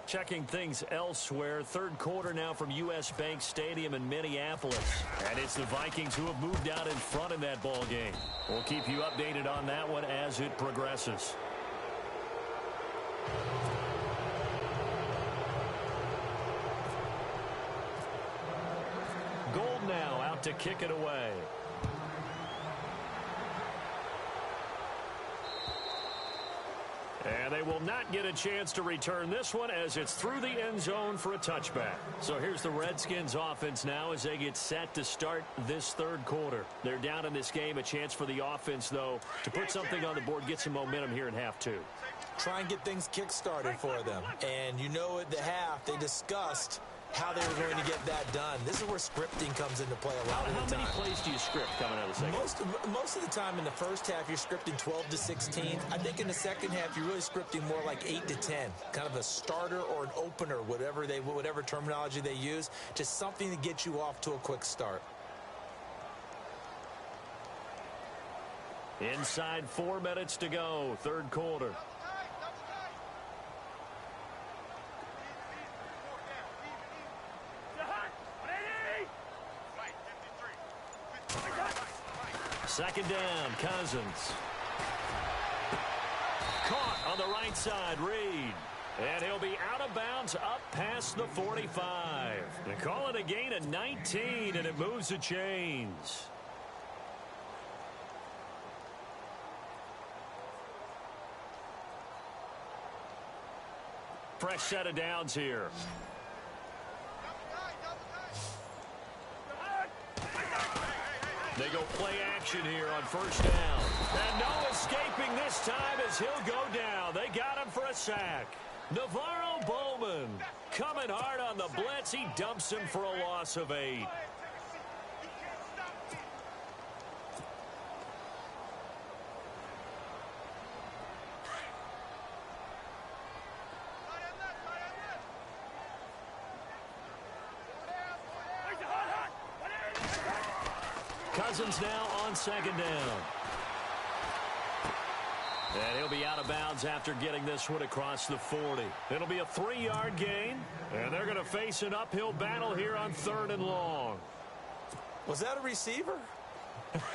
Checking things elsewhere. Third quarter now from U.S. Bank Stadium in Minneapolis. And it's the Vikings who have moved out in front in that ball game. We'll keep you updated on that one as it progresses. Gold now out to kick it away. And they will not get a chance to return this one as it's through the end zone for a touchback. So here's the Redskins offense now as they get set to start this third quarter. They're down in this game. A chance for the offense, though, to put something on the board, get some momentum here in half 2. Try and get things kick-started for them. And you know at the half, they discussed how they were going to get that done. This is where scripting comes into play a lot of the time. How many plays do you script coming out of the second? Most of the time in the first half, you're scripting 12 to 16. I think in the second half, you're really scripting more like 8 to 10. Kind of a starter or an opener, whatever terminology they use. Just something to get you off to a quick start. Inside 4 minutes to go, third quarter. Second down, Cousins. Caught on the right side, Reed. And he'll be out of bounds up past the 45. They call it a gain of 19, and it moves the chains. Fresh set of downs here. They go play action here on first down. And no escaping this time as he'll go down. They got him for a sack. Navarro Bowman coming hard on the blitz. He dumps him for a loss of 8. Cousins now on second down. And he'll be out of bounds after getting this one across the 40. It'll be a 3-yard gain, and they're going to face an uphill battle here on 3rd and long. Was that a receiver?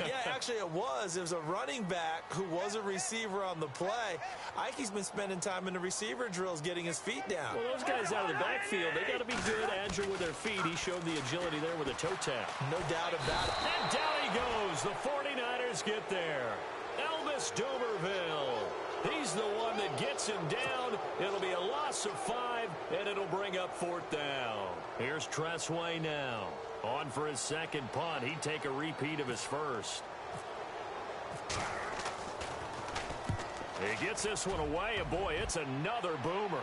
Yeah, actually it was. It was a running back who was a receiver on the play. Ikey's been spending time in the receiver drills getting his feet down. Well, those guys out of the backfield, they got to be good, agile with their feet. He showed the agility there with a toe tap. No doubt about it. And down he goes. The 49ers get there. Elvis West Dumerville. He's the one that gets him down. It'll be a loss of 5, and it'll bring up 4th down. Here's Tressway now. On for his second punt. He'd take a repeat of his first. He gets this one away, and boy, it's another boomer.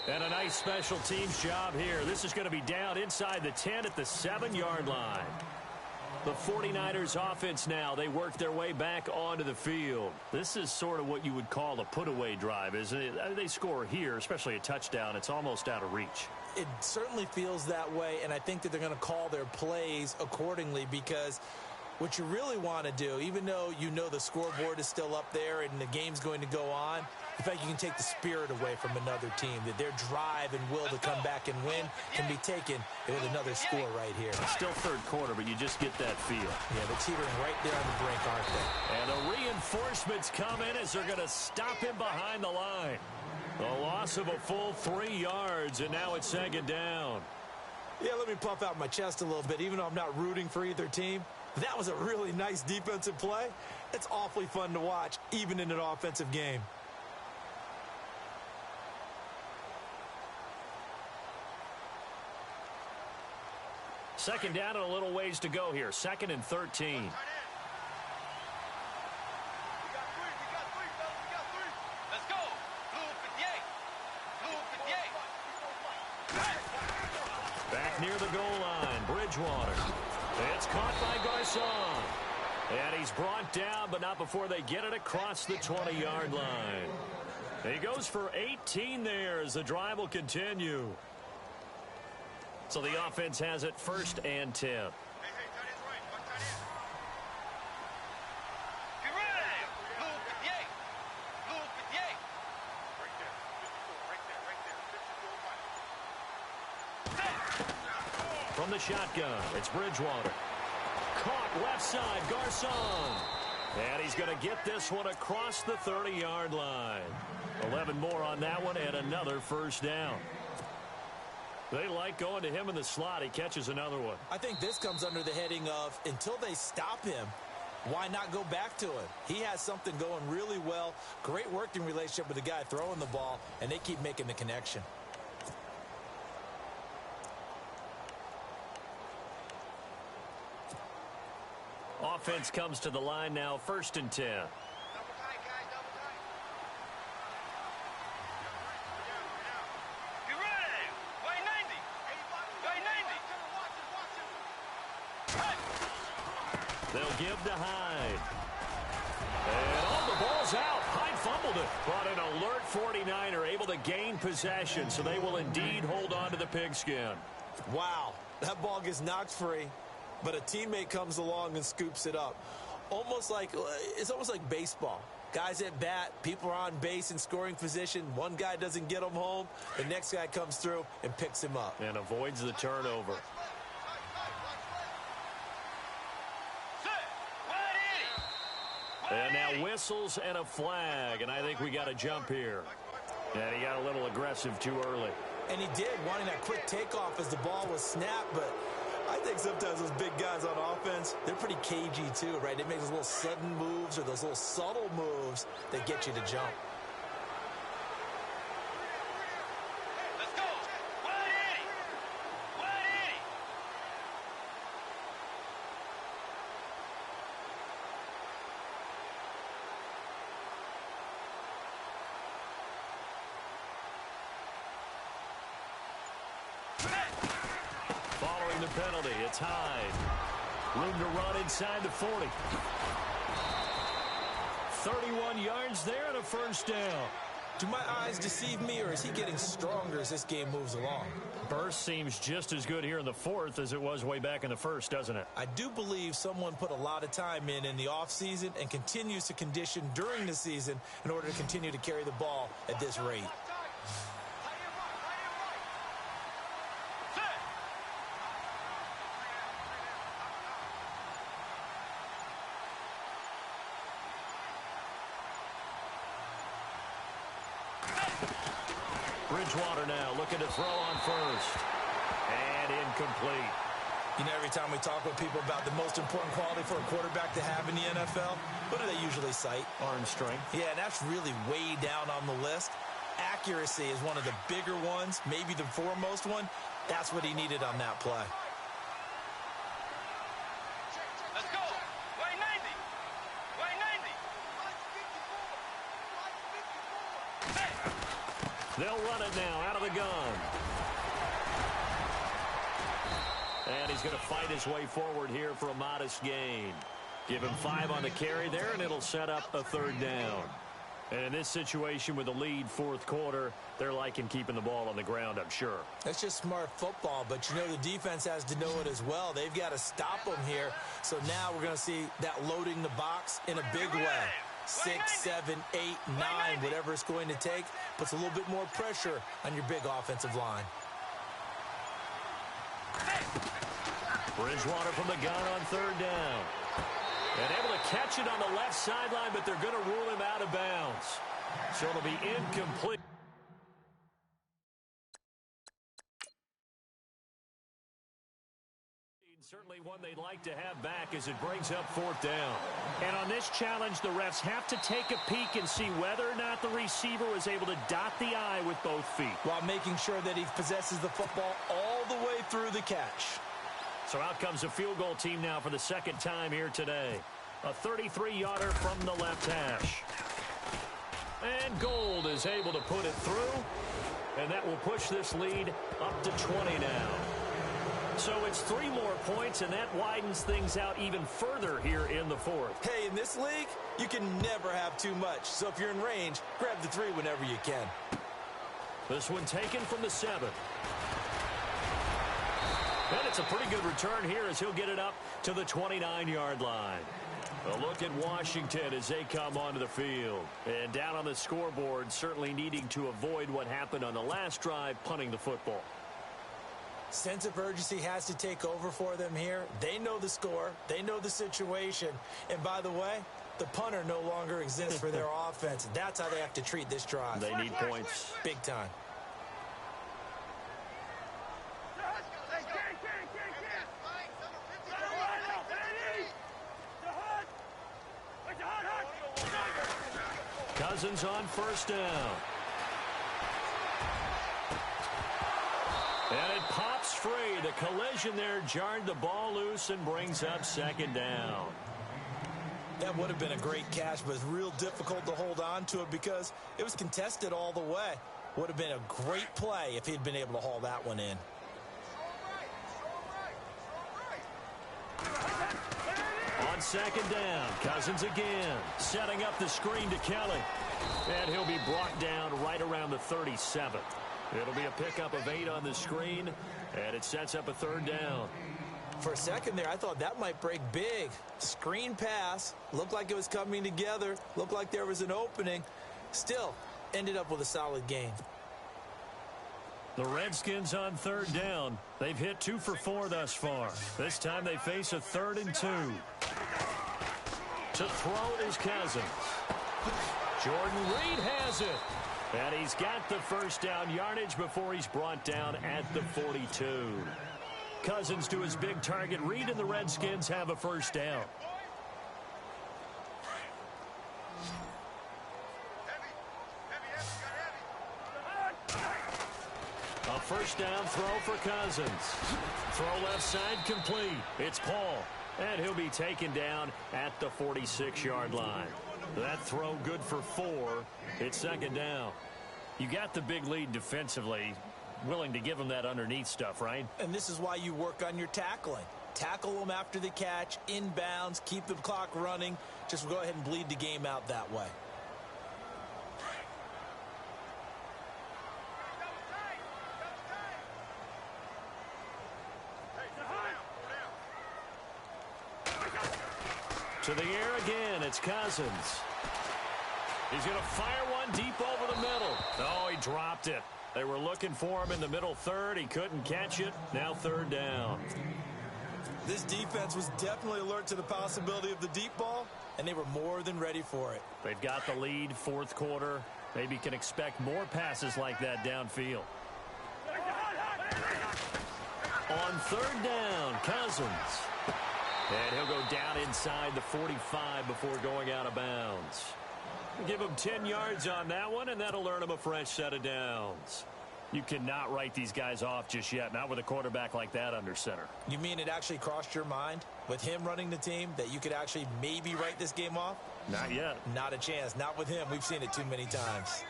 And a nice special teams job here. This is going to be down inside the 10 at the 7-yard line. The 49ers offense now, they work their way back onto the field. This is sort of what you would call a put-away drive, isn't it? I mean, they score here, especially a touchdown. It's almost out of reach. It certainly feels that way, and I think that they're going to call their plays accordingly, because what you really want to do, even though you know the scoreboard is still up there and the game's going to go on, the fact you can take the spirit away from another team, that their drive and will to come back and win can be taken with another score right here. It's still third quarter, but you just get that feel. Yeah, they're teetering right there on the brink, aren't they? And the reinforcements come in as they're going to stop him behind the line. A loss of a full 3 yards, and now it's 2nd down. Yeah, let me puff out my chest a little bit, even though I'm not rooting for either team. That was a really nice defensive play. It's awfully fun to watch, even in an offensive game. Second down and a little ways to go here. 2nd and 13. Let's go. Back near the goal line, Bridgewater. It's caught by Garcon. And he's brought down, but not before they get it across the 20-yard line. He goes for 18 there as the drive will continue. So the offense has it 1st and 10. Hey, tight end's right. One tight end. Be ready. Blue 58. Blue 58. Right there. 54. Right there. 54. From the shotgun, it's Bridgewater. Caught left side, Garcon. And he's going to get this one across the 30-yard line. 11 more on that one and another 1st down. They like going to him in the slot. He catches another one. I think this comes under the heading of, until they stop him, why not go back to him? He has something going really well. Great working relationship with the guy throwing the ball, and they keep making the connection. Offense comes to the line now, 1st and 10. Double tight, guys. Double tight. Be ready. Way 90. Way 90. They'll give to Hyde. And all the ball's out. Hyde fumbled it. But an alert 49er able to gain possession, so they will indeed hold on to the pigskin. Wow, that ball gets knocked free, but a teammate comes along and scoops it up. It's almost like baseball. Guys at bat, people are on base in scoring position. One guy doesn't get him home. The next guy comes through and picks him up. And avoids the turnover. And now whistles and a flag, and I think we got a jump here. And he got a little aggressive too early. And he did, wanting that quick takeoff as the ball was snapped, but I think sometimes those big guys on offense, they're pretty cagey too, right? They make those little sudden moves or those little subtle moves that get you to jump. Let's go. 180. 180. Following the penalty, it's Hyde. Room to run inside the 40. 31 yards there and a 1st down. Do my eyes deceive me, or is he getting stronger as this game moves along? Burst seems just as good here in the 4th as it was way back in the 1st, doesn't it? I do believe someone put a lot of time in the offseason and continues to condition during the season in order to continue to carry the ball at this rate. Bridgewater now looking to throw on first. And incomplete. You know, every time we talk with people about the most important quality for a quarterback to have in the NFL, what do they usually cite? Arm strength. Yeah, and that's really way down on the list. Accuracy is one of the bigger ones, maybe the foremost one. That's what he needed on that play. Let's go. Line 90. Line 90. They'll run it now out of the gun. And he's going to fight his way forward here for a modest gain. Give him 5 on the carry there, and it'll set up a 3rd down. And in this situation with the lead 4th quarter, they're liking keeping the ball on the ground, I'm sure. That's just smart football, but you know the defense has to know it as well. They've got to stop them here. So now we're going to see that loading the box in a big way. 6, 7, 8, 9, whatever it's going to take, puts a little bit more pressure on your big offensive line. Bridgewater from the gun on 3rd down. And able to catch it on the left sideline, but they're going to rule him out of bounds. So it'll be incomplete. Certainly one they'd like to have back as it brings up 4th down. And on this challenge, the refs have to take a peek and see whether or not the receiver was able to dot the I with both feet, while making sure that he possesses the football all the way through the catch. So out comes a field goal team now for the 2nd time here today. A 33-yarder from the left hash. And Gold is able to put it through. And that will push this lead up to 20 now. So it's 3 more points, and that widens things out even further here in the 4th. Hey, in this league, you can never have too much. So if you're in range, grab the 3 whenever you can. This one taken from the 7. And it's a pretty good return here as he'll get it up to the 29-yard line. A look at Washington as they come onto the field. And down on the scoreboard, certainly needing to avoid what happened on the last drive, punting the football. Sense of urgency has to take over for them here. They know the score. They know the situation. And by the way, the punter no longer exists for their offense. That's how they have to treat this drive. They need points. Big time. Cousins on 1st down. And it pops free. The collision there jarred the ball loose and brings up 2nd down. That would have been a great catch, but it's real difficult to hold on to it because it was contested all the way. Would have been a great play if he'd been able to haul that one in. On 2nd down, Cousins again, setting up the screen to Kelly. And he'll be brought down right around the 37. It'll be a pickup of 8 on the screen, and it sets up a 3rd down. For a second there, I thought that might break big. Screen pass, looked like it was coming together, looked like there was an opening. Still, ended up with a solid gain. The Redskins on 3rd down. They've hit 2 for 4 thus far. This time they face a 3rd and 2. To throw is Cousins. Jordan Reed has it. And he's got the 1st down yardage before he's brought down at the 42. Cousins to his big target. Reed and the Redskins have a 1st down. A 1st down throw for Cousins. Throw left side complete. It's Paul. And he'll be taken down at the 46-yard line. That throw good for 4. It's 2nd down. You got the big lead defensively. Willing to give them that underneath stuff, right? And this is why you work on your tackling. Tackle them after the catch, inbounds, keep the clock running. Just go ahead and bleed the game out that way. To the air again, it's Cousins. He's going to fire one deep over the middle. Oh, he dropped it. They were looking for him in the middle 3rd. He couldn't catch it. Now 3rd down. This defense was definitely alert to the possibility of the deep ball, and they were more than ready for it. They've got the lead, 4th quarter. Maybe can expect more passes like that downfield. On third down, Cousins. And he'll go down inside the 45 before going out of bounds. Give him 10 yards on that one, and that'll earn him a fresh set of downs. You cannot write these guys off just yet, not with a quarterback like that under center. You mean it actually crossed your mind with him running the team that you could actually maybe write this game off? Not yet. Not a chance. Not with him. We've seen it too many times.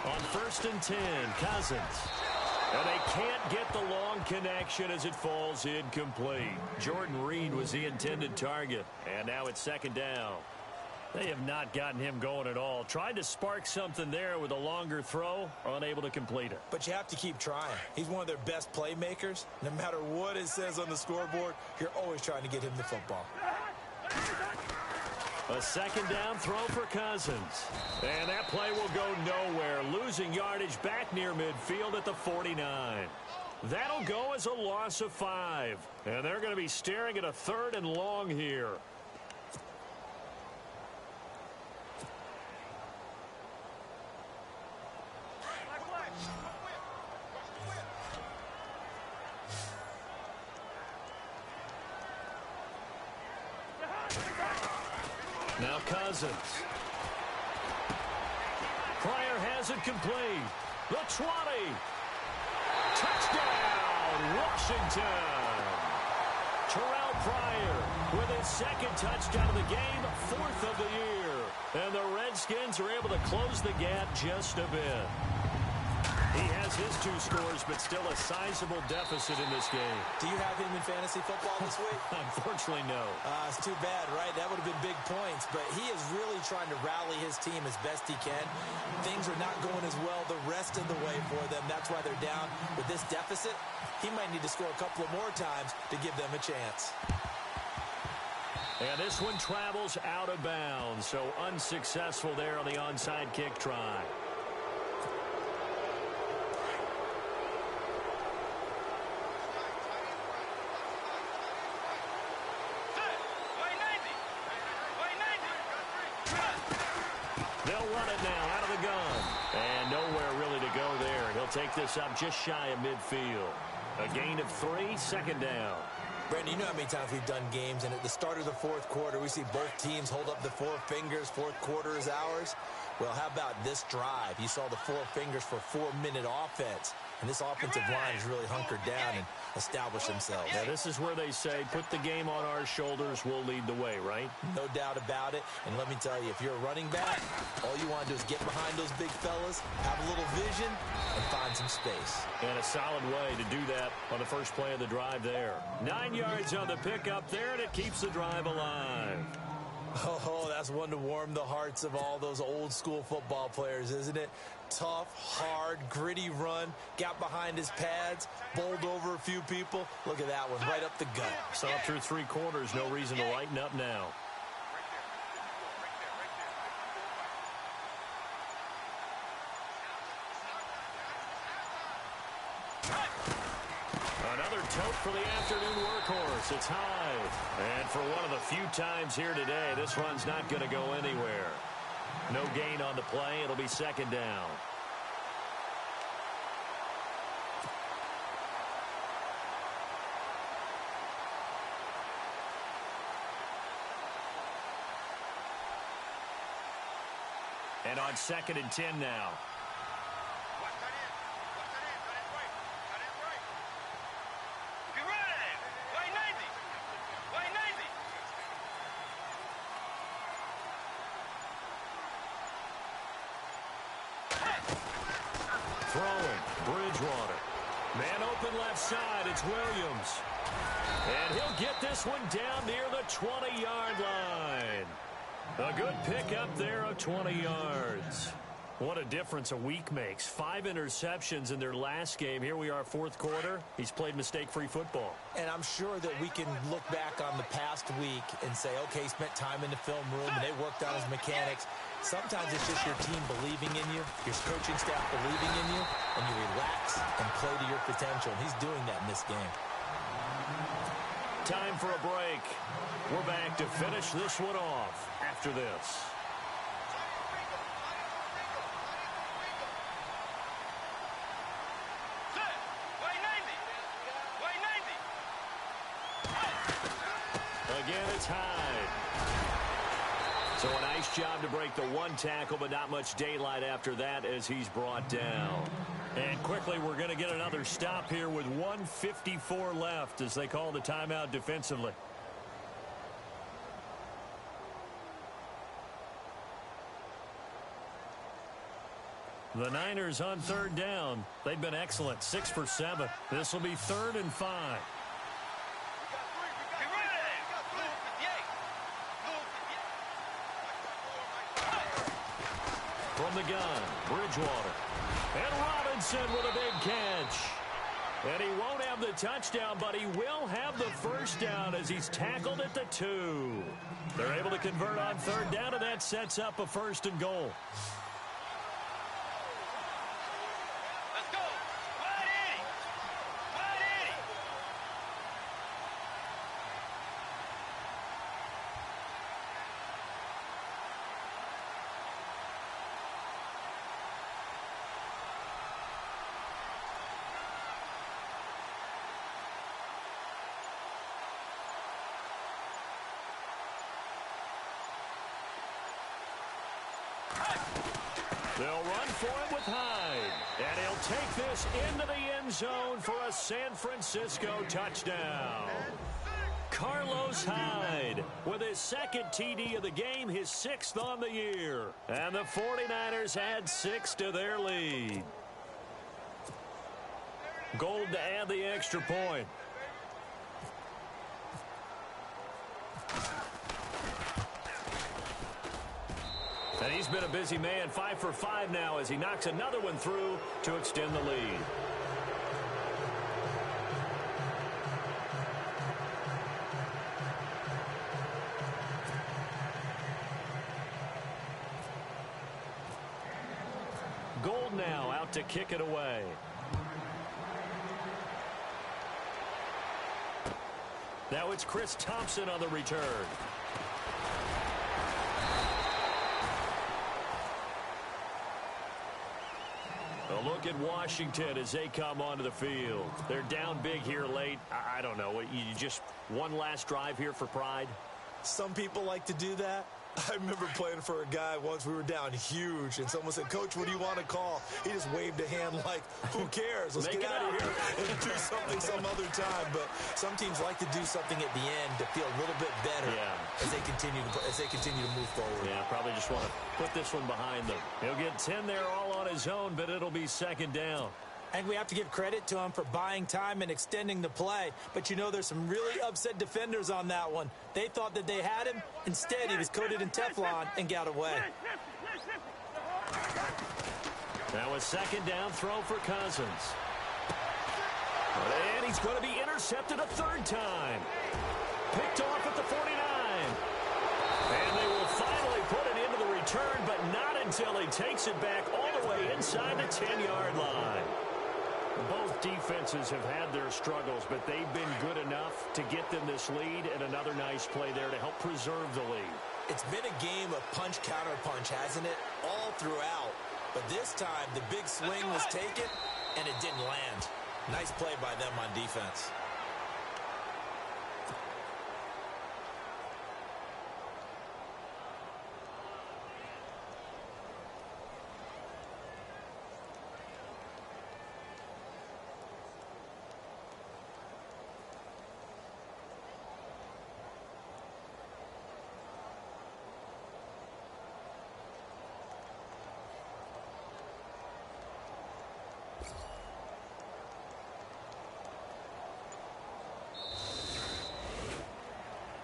On 1st and 10, Cousins. And they can't get the long connection as it falls incomplete. Jordan Reed was the intended target. And now it's 2nd down. They have not gotten him going at all. Tried to spark something there with a longer throw, unable to complete it. But you have to keep trying. He's one of their best playmakers. No matter what it says on the scoreboard, you're always trying to get him the football. A 2nd down throw for Cousins. And that play will go nowhere. Losing yardage back near midfield at the 49. That'll go as a loss of 5. And they're going to be staring at a 3rd and long here. Now Cousins. Pryor has it complete. The 20. Touchdown, Washington. Terrell Pryor with his 2nd touchdown of the game, 4th of the year. And the Redskins are able to close the gap just a bit. He has his 2 scores, but still a sizable deficit in this game. Do you have him in fantasy football this week? Unfortunately, no. It's too bad, right? That would have been big points, but he is really trying to rally his team as best he can. Things are not going as well the rest of the way for them. That's why they're down. With this deficit, he might need to score a couple of more times to give them a chance. And this one travels out of bounds, so unsuccessful there on the onside kick try. Take this up just shy of midfield. A gain of 3, 2nd down. Brandon, you know how many times we've done games, and at the start of the 4th quarter, we see both teams hold up the 4 fingers. 4th quarter is ours. Well, how about this drive? You saw the 4 fingers for 4-minute offense. And this offensive line has really hunkered down and established themselves. Yeah, this is where they say, put the game on our shoulders, we'll lead the way, right? No doubt about it. And let me tell you, if you're a running back, all you want to do is get behind those big fellas, have a little vision, and find some space. And a solid way to do that on the first play of the drive there. 9 yards on the pickup there, and it keeps the drive alive. Oh, that's one to warm the hearts of all those old school football players, isn't it? Tough, hard, gritty run, got behind his pads, bowled over a few people. Look at that one, right up the gut. Saw it through 3 quarters, no reason to lighten up now. Another tote for the afternoon workhorse. It's high. And for one of the few times here today, this run's not going to go anywhere. No gain on the play. It'll be 2nd down. And on 2nd and 10 now. Throwing, Bridgewater. Man open left side, it's Williams. And he'll get this one down near the 20-yard line. A good pickup there of 20 yards. What a difference a week makes. 5 interceptions in their last game. Here we are, 4th quarter. He's played mistake-free football. And I'm sure that we can look back on the past week and say, okay, he spent time in the film room and they worked on his mechanics. Sometimes it's just your team believing in you, your coaching staff believing in you, and you relax and play to your potential. And he's doing that in this game. Time for a break. We're back to finish this one off after this. Again, it's Hyde. So a nice job to break the one tackle, but not much daylight after that as he's brought down. And quickly, we're going to get another stop here with 1:54 left as they call the timeout defensively. The Niners on third down. They've been excellent, 6 for 7. This will be 3rd and 5. From the gun, Bridgewater. And Robinson with a big catch. And he won't have the touchdown, but he will have the first down as he's tackled at the 2. They're able to convert on third down, and that sets up a 1st and goal. Let's go. Wide Eddie. Wide Eddie. They'll run for it with Hyde. And he'll take this into the end zone for a San Francisco touchdown. Carlos Hyde with his 2nd TD of the game, his 6th on the year. And the 49ers add 6 to their lead. Gold to add the extra point. And he's been a busy man, 5 for 5 now as he knocks another one through to extend the lead. Gold now out to kick it away. Now it's Chris Thompson on the return. A look at Washington as they come onto the field. They're down big here late. I don't know. You just one last drive here for pride? Some people like to do that. I remember playing for a guy once. We were down huge, and someone said, "Coach, what do you want to call?" He just waved a hand like, "Who cares? Let's get out of here and do something some other time." But some teams like to do something at the end to feel a little bit better as they continue to move forward. Yeah, probably just want to put this one behind them. He'll get 10 there all on his own, but it'll be 2nd down. And we have to give credit to him for buying time and extending the play. But, you know, there's some really upset defenders on that one. They thought that they had him. Instead, he was coated in Teflon and got away. Now a 2nd down throw for Cousins. And he's going to be intercepted a 3rd time. Picked off at the 49. And they will finally put it into the return, but not until he takes it back all the way inside the 10-yard line. Both defenses have had their struggles, but they've been good enough to get them this lead, and another nice play there to help preserve the lead. It's been a game of punch-counter-punch, hasn't it? All throughout. But this time, the big swing was taken, and it didn't land. Nice play by them on defense.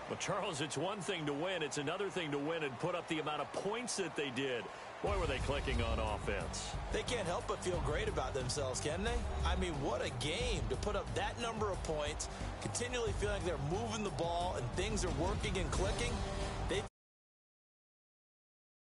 Well, Charles, it's one thing to win. It's another thing to win and put up the amount of points that they did. Boy, were they clicking on offense. They can't help but feel great about themselves, can they? I mean, what a game to put up that number of points, continually feeling like they're moving the ball and things are working and clicking.